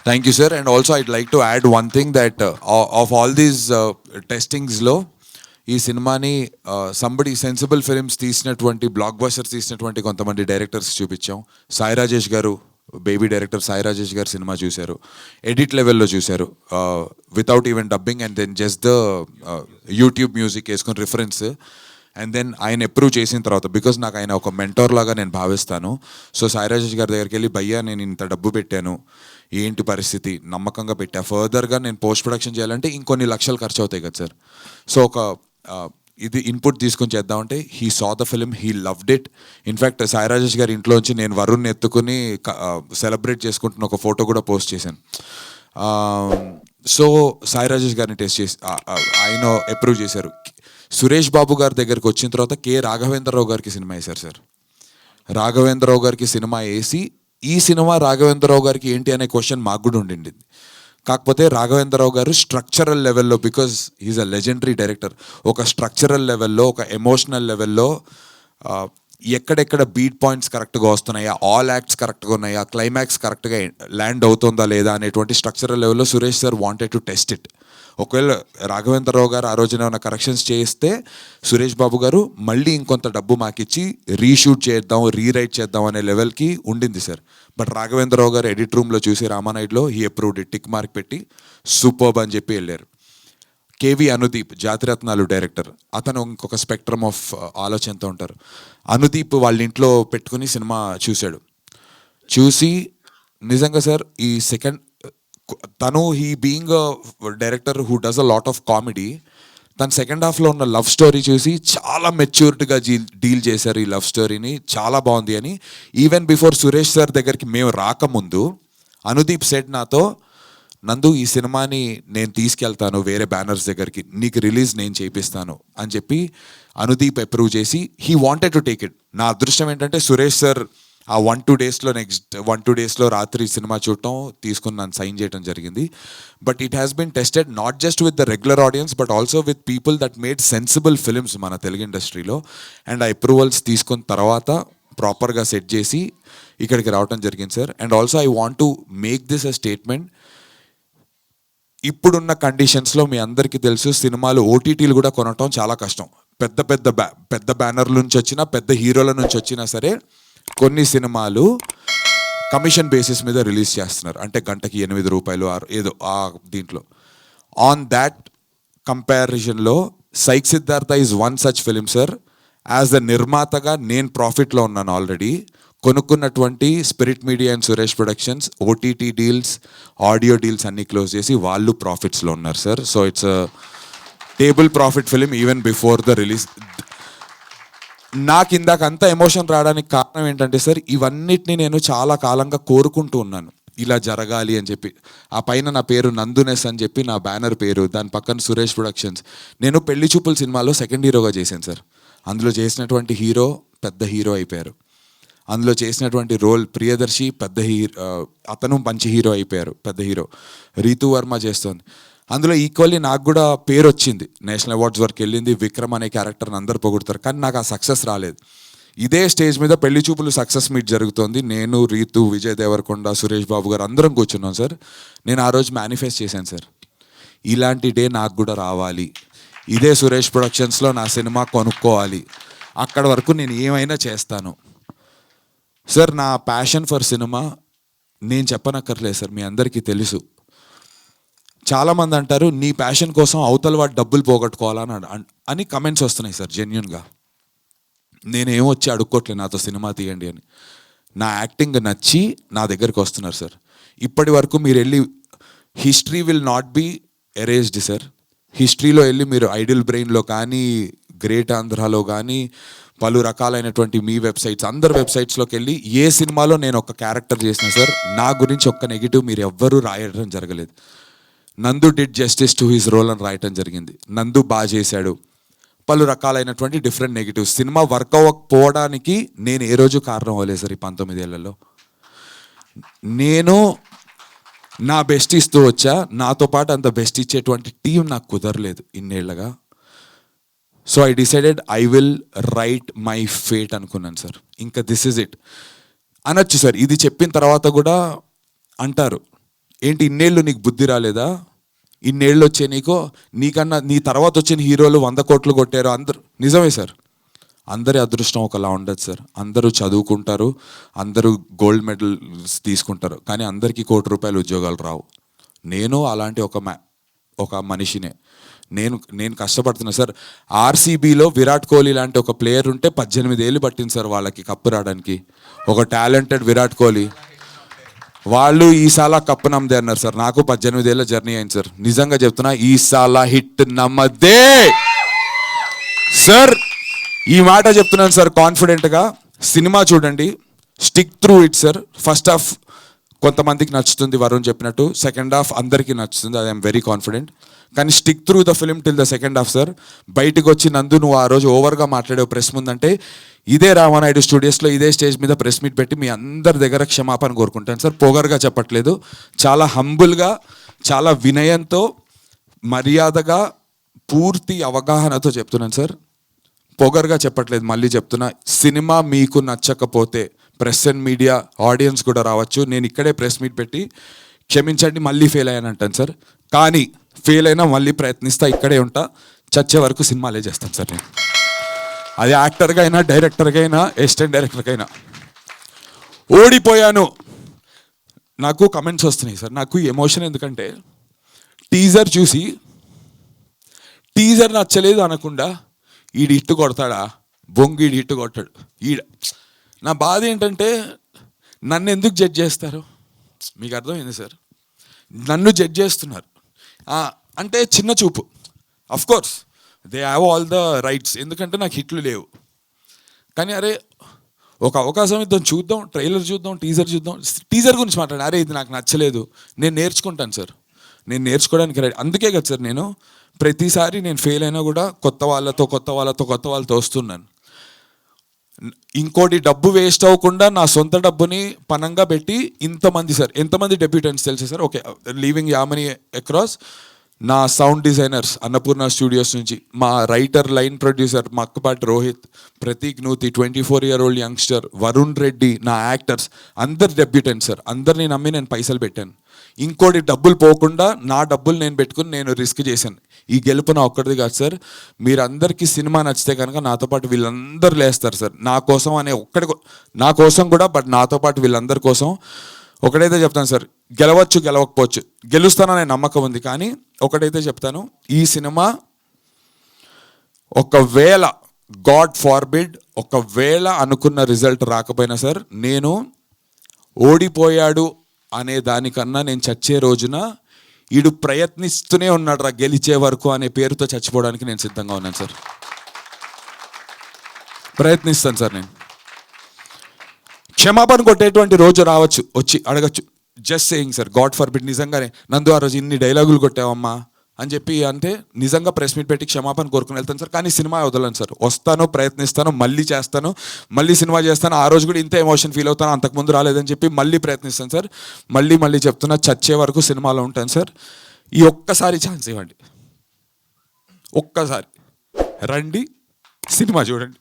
Thank you, sir. And also, I'd like to add one thing that of all these testings లో ఈ సినిమాని somebody sensible films తీసినటువంటి black busters తీసినటువంటి కొంతమంది directors చూపించాం. సాయి రాజేష్ గారు, బేబీ డైరెక్టర్ సాయి రాజేష్ గారు సినిమా చూశారు, ఎడిట్ లెవెల్లో చూశారు, without even dubbing, and then just the YouTube music వేసుకొని రిఫరెన్స్. అండ్ దెన్ ఆయన అప్రూవ్ చేసిన తర్వాత, బికాజ్ నాకు ఆయన ఒక మెంటోర్ లాగా నేను భావిస్తాను. సో సాయి రాజేష్ గారి దగ్గరికి వెళ్ళి, భయ్యా నేను ఇంత డబ్బు పెట్టాను, ఏంటి పరిస్థితి, నమ్మకంగా పెట్టా, ఫర్దర్గా నేను పోస్ట్ ప్రొడక్షన్ చేయాలంటే ఇంకొన్ని లక్షలు ఖర్చు అవుతాయి కదా సార్. సో ఒక ఇది ఇన్పుట్ తీసుకొని చేద్దామంటే he saw the film, he loved it. In fact Sai Rajesh గారి ఇంట్లోంచి నేను వరుణ్ని ఎత్తుకుని సెలబ్రేట్ చేసుకుంటున్న ఒక ఫోటో కూడా పోస్ట్ చేశాను. సో సాయి రాజేష్ గారిని టెస్ట్ చేసి ఆయన అప్రూవ్ చేశారు. సురేష్ బాబు గారి దగ్గరికి వచ్చిన తర్వాత కె రాఘవేంద్రరావు గారికి సినిమా వేశారు సార్. రాఘవేంద్రరావు గారికి సినిమా వేసి, ఈ సినిమా రాఘవేంద్రరావు గారికి ఏంటి అనే క్వశ్చన్ మాకు కూడా ఉండింది. కాకపోతే రాఘవేంద్రరావు గారు స్ట్రక్చరల్ లెవెల్లో, because is a legendary director, ఒక స్ట్రక్చరల్ లెవెల్లో, ఒక ఎమోషనల్ లెవెల్లో ఎక్కడెక్కడ బీట్ పాయింట్స్ కరెక్ట్గా వస్తున్నాయా, ఆల్ యాక్ట్స్ కరెక్ట్గా ఉన్నాయా, క్లైమాక్స్ కరెక్ట్గా ల్యాండ్ అవుతుందా లేదా అనేటువంటి స్ట్రక్చరల్ లెవెల్లో Suresh sir wanted to test it. ఒకవేళ రాఘవేంద్రరావు గారు ఆ రోజున ఏమైనా కరెక్షన్స్ చేస్తే సురేష్ బాబు గారు మళ్ళీ ఇంకొంత డబ్బు మాకిచ్చి రీషూట్ చేద్దాం, రీరైట్ చేద్దాం అనే లెవెల్కి ఉండింది సార్. బట్ రాఘవేంద్రరావు గారు ఎడిట్ రూమ్లో చూసి రామానాయుడులో he approved it, tick mark పెట్టి సూపర్బ్ అని చెప్పి వెళ్ళారు. కేవి అనుదీప్, జాతిరత్నాలు డైరెక్టర్, అతను ఇంకొక స్పెక్ట్రమ్ ఆఫ్ ఆలోచనతో ఉంటారు. అనుదీప్ వాళ్ళ ఇంట్లో పెట్టుకుని సినిమా చూశాడు. చూసి నిజంగా సార్ ఈ సెకండ్ తను he being director who does a lot of comedy, తన సెకండ్ హాఫ్లో ఉన్న లవ్ స్టోరీ చూసి చాలా మెచ్యూర్డ్గా డీల్ చేశారు ఈ లవ్ స్టోరీని, చాలా బాగుంది అని. ఈవెన్ బిఫోర్ సురేష్ సార్ దగ్గరికి మేము రాకముందు అనుదీప్ సెడ్ నాతో, నందు ఈ సినిమాని నేను తీసుకెళ్తాను వేరే బ్యానర్స్ దగ్గరికి, నీకు రిలీజ్ నేను చేపిస్తాను అని చెప్పి అనుదీప్ అప్రూవ్ చేసి he wanted to take it. నా అదృష్టం ఏంటంటే సురేష్ సార్ ఆ 1-2 డేస్లో నెక్స్ట్ 1-2 డేస్లో రాత్రి సినిమా చూడటం, తీసుకుని నన్ను సైన్ చేయడం జరిగింది. But it has been tested not just with the regular audience but also with people that made sensible films మన తెలుగు ఇండస్ట్రీలో. అండ్ ఆ అప్రూవల్స్ తీసుకున్న తర్వాత ప్రాపర్గా సెట్ చేసి ఇక్కడికి రావడం జరిగింది sir. And also I want to make this a statement, ఇప్పుడున్న కండిషన్స్లో మీ అందరికీ తెలుసు సినిమాలు ఓటీటీలు కూడా కొనటం చాలా కష్టం. పెద్ద బ్యానర్ల నుంచి వచ్చినా, పెద్ద హీరోల నుంచి వచ్చినా సరే కొన్ని సినిమాలు కమిషన్ బేసిస్ మీద రిలీజ్ చేస్తున్నారు. అంటే గంటకి 8 రూపాయలు ఏదో ఆ దీంట్లో. ఆన్ దాట్ కంపారిజన్లో Psych Siddhartha is one such film sir. As a నిర్మాతగా నేను ప్రాఫిట్లో ఉన్నాను ఆల్రెడీ. కొనుక్కున్నటువంటి Spirit Media and Suresh Productions OTT deals, audio deals అన్నీ క్లోజ్ చేసి వాళ్ళు ప్రాఫిట్స్లో ఉన్నారు sir. So it's table profit film even before the release. నాకు ఇందాక అంత ఎమోషన్ రావడానికి కారణం ఏంటంటే సార్, ఇవన్నిటిని నేను చాలా కాలంగా కోరుకుంటూ ఉన్నాను ఇలా జరగాలి అని చెప్పి. ఆ పైన నా పేరు నందునెస్ అని చెప్పి నా బ్యానర్ పేరు, దాని పక్కన సురేష్ ప్రొడక్షన్స్. నేను పెళ్లి చూపుల సినిమాలో సెకండ్ హీరోగా చేశాను సార్. అందులో చేసినటువంటి హీరో పెద్ద హీరో అయిపోయారు. అందులో చేసినటువంటి రోల్ ప్రియదర్శి పెద్ద అతను మంచి హీరో అయిపోయారు, పెద్ద హీరో. రీతు వర్మ చేస్తోంది. అందులో ఈక్వల్లీ నాకు కూడా పేరు వచ్చింది, నేషనల్ అవార్డ్స్ వరకు వెళ్ళింది. విక్రమ్ అనే క్యారెక్టర్ని అందరు పొగుడతారు, కానీ నాకు ఆ సక్సెస్ రాలేదు. ఇదే స్టేజ్ మీద పెళ్లి చూపులు సక్సెస్ మీట్ జరుగుతోంది. నేను, రీతు, విజయ్ దేవరకొండ, సురేష్ బాబు గారు అందరం కూర్చున్నాం సార్. నేను ఆ రోజు మేనిఫెస్ట్ చేశాను సార్, ఇలాంటి డే నాకు కూడా రావాలి, ఇదే సురేష్ ప్రొడక్షన్స్లో నా సినిమా కొనుక్కోవాలి, అక్కడ వరకు నేను ఏమైనా చేస్తాను సార్. నా ప్యాషన్ ఫర్ సినిమా నేను చెప్పనక్కర్లేదు సార్, మీ అందరికీ తెలుసు. చాలామంది అంటారు నీ ప్యాషన్ కోసం అవతల వాడు డబ్బులు పోగొట్టుకోవాలని అని కమెంట్స్ వస్తున్నాయి సార్. జెన్యున్గా నేనేం వచ్చి అడుక్కోవట్లేదు నాతో సినిమా తీయండి అని. నా యాక్టింగ్ నచ్చి నా దగ్గరికి వస్తున్నారు సార్. ఇప్పటి వరకు మీరు వెళ్ళి history will not be erased sir. హిస్టరీలో వెళ్ళి మీరు ఐడిల్ బ్రెయిన్లో కానీ, గ్రేట్ ఆంధ్రాలో కానీ, పలు రకాలైనటువంటి మీ వెబ్సైట్స్, అందరు వెబ్సైట్స్లోకి వెళ్ళి ఏ సినిమాలో నేను ఒక క్యారెక్టర్ చేసిన సార్, నా గురించి ఒక్క నెగిటివ్ మీరు ఎవ్వరూ రాయడం జరగలేదు. Nandu did justice to his role అని రాయటం జరిగింది. నందు బాగా చేశాడు, పలు రకాలైనటువంటి డిఫరెంట్ నెగిటివ్స్. సినిమా వర్క్ అవ్వకపోవడానికి నేను ఏ రోజు కారణం అవ్వలేదు సార్. ఈ 19 ఏళ్లలో నేను నా బెస్ట్ ఇస్తూ వచ్చా, నాతో పాటు అంత బెస్ట్ ఇచ్చేటువంటి టీం నాకు కుదరలేదు ఇన్నేళ్లగా. So I decided I will write my fate అనుకున్నాను సార్. ఇంకా దిస్ ఇస్ ఇట్ అనొచ్చు సార్. ఇది చెప్పిన తర్వాత కూడా అంటారు ఏంటి ఇన్నేళ్ళు నీకు బుద్ధి రాలేదా, ఇన్నేళ్ళు వచ్చే నీకన్నా నీ తర్వాత వచ్చిన హీరోలు 100 కోట్లు కొట్టారు అందరు. నిజమే సార్, అందరి అదృష్టం ఒకలా ఉండదు సార్. అందరూ చదువుకుంటారు, అందరూ గోల్డ్ మెడల్స్ తీసుకుంటారు, కానీ అందరికీ ₹1 కోటి ఉద్యోగాలు రావు. నేను అలాంటి ఒక మనిషినే. నేను కష్టపడుతున్నా సార్. ఆర్సీబీలో విరాట్ కోహ్లీ లాంటి ఒక ప్లేయర్ ఉంటే 18 ఏళ్ళు పట్టింది సార్ వాళ్ళకి కప్పు రావడానికి. ఒక టాలెంటెడ్ విరాట్ కోహ్లీ, వాళ్ళు ఈసాల కప్పు నమ్మదే అన్నారు సార్. నాకు 18 ఏళ్ళ జర్నీ అయింది సార్. నిజంగా చెప్తున్నా, ఈసాల హిట్ నమ్మదే సార్. ఈ మాట చెప్తున్నాను సార్ కాన్ఫిడెంట్గా. సినిమా చూడండి, stick through it sir. First half కొంతమందికి నచ్చుతుంది వరుణ్ చెప్పినట్టు, సెకండ్ హాఫ్ అందరికీ నచ్చుతుంది, ఐఎమ్ వెరీ కాన్ఫిడెంట్. కానీ stick through the film till the second half sir. బయటకు వచ్చి నందు నువ్వు ఆ రోజు ఓవర్గా మాట్లాడే ప్రెస్ ముందంటే ఇదే రామానాయుడు స్టూడియోస్లో ఇదే స్టేజ్ మీద ప్రెస్ మీట్ పెట్టి మీ అందరి దగ్గర క్షమాపణ కోరుకుంటాను సార్. పొగరుగా చెప్పట్లేదు, చాలా హంబుల్గా, చాలా వినయంతో, మర్యాదగా, పూర్తి అవగాహనతో చెప్తున్నాను సార్. పొగరుగా చెప్పట్లేదు, మళ్ళీ చెప్తున్నా. సినిమా మీకు నచ్చకపోతే ప్రెస్ అండ్ మీడియా ఆడియన్స్ కూడా రావచ్చు. నేను ఇక్కడే ప్రెస్ మీట్ పెట్టి క్షమించండి మళ్ళీ ఫెయిల్ అయ్యాను అంటాను సార్. కానీ ఫెయిల్ అయినా మళ్ళీ ప్రయత్నిస్తా, ఇక్కడే ఉంటా, చచ్చే వరకు సినిమాలే చేస్తాను సార్ నేను. అది యాక్టర్గా అయినా, డైరెక్టర్గా అయినా, అసిస్టెంట్ డైరెక్టర్గా అయినా. ఓడిపోయాను, నాకు కమెంట్స్ వస్తున్నాయి సార్. నాకు ఎమోషన్ ఎందుకంటే టీజర్ చూసి టీజర్ నచ్చలేదు అనకుండా ఈడు ఇట్టు కొడతాడా, బొంగు ఈడు ఇట్టు కొట్టాడు నా బాధ ఏంటంటే నన్ను ఎందుకు జడ్జ్ చేస్తారు, మీకు అర్థమైంది సార్. నన్ను జడ్జ్ చేస్తున్నారు అంటే చిన్న చూపు. Of course they have all the rights, ఎందుకంటే నాకు హిట్లు లేవు. కానీ అరే ఒక అవకాశం ఇద్దాం, చూద్దాం, ట్రైలర్ చూద్దాం, టీజర్ చూద్దాం. టీజర్ గురించి మాట్లాడాను, అరే ఇది నాకు నచ్చలేదు, నేను నేర్చుకుంటాను సార్, నేను నేర్చుకోవడానికి రెడీ. అందుకే కదా సార్ నేను ప్రతిసారి నేను ఫెయిల్ అయినా కూడా కొత్త వాళ్ళతో వస్తున్నాను. ఇంకోటి డబ్బు వేస్ట్ అవ్వకుండా నా సొంత డబ్బుని పనంగా పెట్టి ఇంతమంది సార్, ఎంతమంది డెబ్యూటెంట్స్ తెలుసా సార్? ఓకే, లీవింగ్ యామనీ అక్రాస్, నా సౌండ్ డిజైనర్స్ అన్నపూర్ణ స్టూడియోస్ నుంచి, మా writer line producer Makkapati Rohit, Prateek Nuthi 24-year-old youngster, Varun Reddy, నా యాక్టర్స్ అందరు డెబ్యూటెంట్స్ సార్. అందరినీ నమ్మి నేను పైసలు పెట్టాను. ఇంకోటి డబ్బులు పోకుండా నా డబ్బులు నేను పెట్టుకుని నేను రిస్క్ చేశాను. ఈ గెలుపు నా ఒక్కడిది కాదు సార్. మీరందరికీ సినిమా నచ్చితే కనుక నాతో పాటు వీళ్ళందరూ లేస్తారు సార్. నా కోసం అనే నా కోసం కూడా, బట్ నాతో పాటు వీళ్ళందరి కోసం. ఒకటైతే చెప్తాను సార్, గెలవచ్చు గెలవకపోవచ్చు, గెలుస్తాననే నమ్మకం ఉంది. కానీ ఒకటైతే చెప్తాను, ఈ సినిమా ఒకవేళ గాడ్ ఫార్బిడ్ ఒకవేళ అనుకున్న రిజల్ట్ రాకపోయినా సార్, నేను ఓడిపోయాడు అనే దానికన్నా నేను చచ్చే రోజున ఈడు ప్రయత్నిస్తూనే ఉన్నాడు రా గెలిచే వరకు అనే పేరుతో చచ్చిపోవడానికి నేను సిద్ధంగా ఉన్నాను సార్. ప్రయత్నిస్తాను సార్. నేను క్షమాపణ కొట్టేటువంటి రోజు రావచ్చు, వచ్చి అడగచ్చు, just saying sir, God forbid, నిజంగానే నందు ఆ రోజు ఇన్ని డైలాగులు కొట్టావమ్మా అని చెప్పి అంటే నిజంగా ప్రెస్ మీట్ పెట్టి క్షమాపణ కోరుకుని వెళ్తాను సార్. కానీ సినిమా వదలను సార్, వస్తాను, ప్రయత్నిస్తాను, మళ్ళీ చేస్తాను, మళ్ళీ సినిమా చేస్తాను. ఆ రోజు కూడా ఇంత ఎమోషన్ ఫీల్ అవుతాను, అంతకుముందు రాలేదని చెప్పి మళ్ళీ ప్రయత్నిస్తాను సార్. మళ్ళీ చెప్తున్నా, చచ్చే వరకు సినిమాలో ఉంటాను సార్. ఈ ఒక్కసారి ఛాన్స్ ఇవ్వండి, ఒక్కసారి రండి, సినిమా చూడండి.